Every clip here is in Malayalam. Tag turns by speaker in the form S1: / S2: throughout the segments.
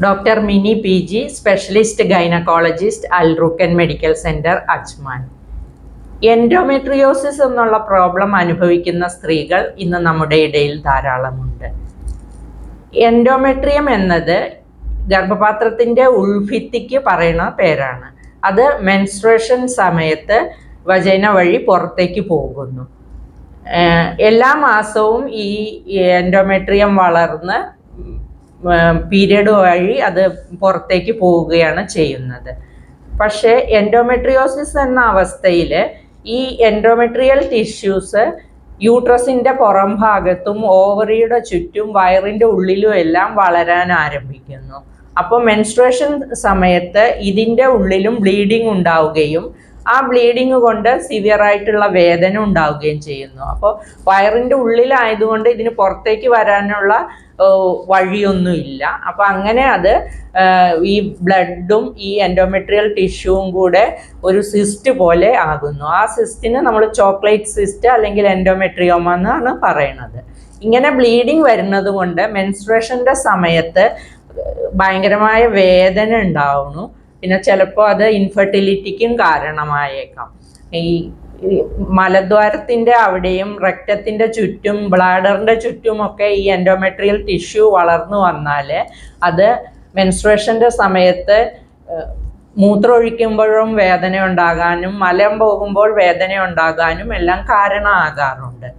S1: Doctor Mini PG, specialist gynaecologist, Al Rukkan medical centre, Ajman. Endometriosis എന്നുള്ള പ്രോബ്ലം അനുഭവിക്കുന്ന സ്ത്രീകൾ ഇന്ന് നമ്മുടെ ഇടയിൽ ധാരാളമുണ്ട്. എൻഡോമെട്രിയം എന്നത് ഗർഭപാത്രത്തിൻ്റെ ഉൾഭിത്തിക്ക് പറയുന്ന പേരാണ്. അത് മെൻസ്ട്രുവേഷൻ സമയത്ത് വജൈന വഴി പുറത്തേക്ക് പോകുന്നു. എല്ലാ മാസവും ഈ എൻഡോമെട്രിയം വളർന്ന് പീരിയഡ് വഴി അത് പുറത്തേക്ക് പോവുകയാണ് ചെയ്യുന്നത്. പക്ഷേ എൻഡോമെട്രിയോസിസ് എന്ന അവസ്ഥയിൽ ഈ എൻഡോമെട്രിയൽ ടിഷ്യൂസ് യൂട്രസിൻ്റെ പുറം ഭാഗത്തും ഓവറിയുടെ ചുറ്റും വയറിൻ്റെ ഉള്ളിലും എല്ലാം വളരാൻ ആരംഭിക്കുന്നു. അപ്പോൾ മെൻസ്ട്രുവേഷൻ സമയത്ത് ഇതിൻ്റെ ഉള്ളിലും ബ്ലീഡിങ് ഉണ്ടാവുകയും ആ ബ്ലീഡിങ് കൊണ്ട് സിവിയറായിട്ടുള്ള വേദന ഉണ്ടാവുകയും ചെയ്യുന്നു. അപ്പോൾ വയറിൻ്റെ ഉള്ളിലായതുകൊണ്ട് ഇതിന് പുറത്തേക്ക് വരാനുള്ള വഴിയൊന്നുമില്ല. അപ്പോൾ അങ്ങനെ അത് ഈ ബ്ലഡും ഈ എൻഡോമെട്രിയൽ ടിഷ്യൂവും കൂടെ ഒരു സിസ്റ്റ് പോലെ ആകുന്നു. ആ സിസ്റ്റിന് നമ്മൾ ചോക്ലേറ്റ് സിസ്റ്റ് അല്ലെങ്കിൽ എൻഡോമെട്രിയോമ എന്നാണ് പറയണത്. ഇങ്ങനെ ബ്ലീഡിങ് വരുന്നത് കൊണ്ട് മെൻസ്ട്രുവേഷൻ്റെ സമയത്ത് ഭയങ്കരമായ വേദന ഉണ്ടാവുന്നു. പിന്നെ ചിലപ്പോൾ അത് ഇൻഫെർട്ടിലിറ്റിക്കും കാരണമായേക്കാം. ഈ മലദ്വാരത്തിൻ്റെ അവിടെയും റെക്റ്റത്തിൻ്റെ ചുറ്റും ബ്ലാഡറിൻ്റെ ചുറ്റുമൊക്കെ ഈ എൻഡോമെട്രിയൽ ടിഷ്യൂ വളർന്നു വന്നാൽ അത് മെൻസ്ട്രുവേഷൻ്റെ സമയത്ത് മൂത്രമൊഴിക്കുമ്പോഴും വേദന ഉണ്ടാകാനും മലം പോകുമ്പോൾ വേദന ഉണ്ടാകാനും എല്ലാം കാരണമാകാറുണ്ട്.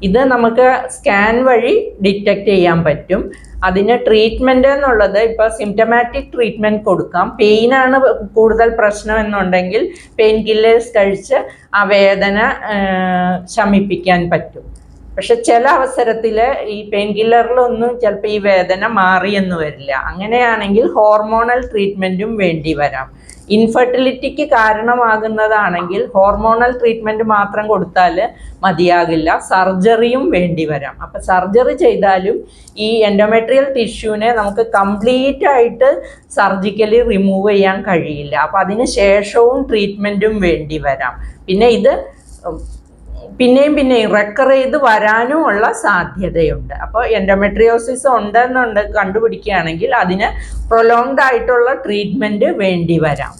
S1: ഇത് നമുക്ക് സ്കാൻ വഴി ഡിറ്റക്റ്റ് ചെയ്യാൻ പറ്റും. അതിന് ട്രീറ്റ്മെൻറ്റ് എന്നുള്ളത് ഇപ്പോൾ സിംറ്റമാറ്റിക് ട്രീറ്റ്മെൻറ്റ് കൊടുക്കാം. പെയിനാണ് കൂടുതൽ പ്രശ്നം എന്നുണ്ടെങ്കിൽ പെയിൻ കില്ലേഴ്സ് കഴിച്ച് ആ വേദന ശമിപ്പിക്കാൻ പറ്റും. പക്ഷെ ചില അവസരത്തിൽ ഈ പെയിൻ കില്ലറിലൊന്നും ചിലപ്പോൾ ഈ വേദന മാറിയെന്ന് വരില്ല. അങ്ങനെയാണെങ്കിൽ ഹോർമോണൽ ട്രീറ്റ്മെൻറ്റും വേണ്ടി വരാം. ഇൻഫെർട്ടിലിറ്റിക്ക് കാരണമാകുന്നതാണെങ്കിൽ ഹോർമോണൽ ട്രീറ്റ്മെൻറ്റ് മാത്രം കൊടുത്താൽ മതിയാകില്ല, സർജറിയും വേണ്ടി വരാം. അപ്പോൾ സർജറി ചെയ്താലും ഈ എൻഡോമെട്രിയൽ ടിഷ്യൂവിനെ നമുക്ക് കംപ്ലീറ്റ് ആയിട്ട് സർജിക്കലി റിമൂവ് ചെയ്യാൻ കഴിയില്ല. അപ്പോൾ അതിന് ശേഷവും ട്രീറ്റ്മെൻറ്റും വേണ്ടി വരാം. പിന്നെ ഇത് പിന്നെയും റെക്കർ ചെയ്ത് വരാനും ഉള്ള സാധ്യതയുണ്ട്. അപ്പോൾ എൻഡോമെട്രിയോസിസ് ഉണ്ടെന്നുണ്ട് കണ്ടുപിടിക്കുകയാണെങ്കിൽ അതിന് പ്രൊലോങ്ഡ് ആയിട്ടുള്ള ട്രീറ്റ്മെൻറ്റ് വേണ്ടി വരാം.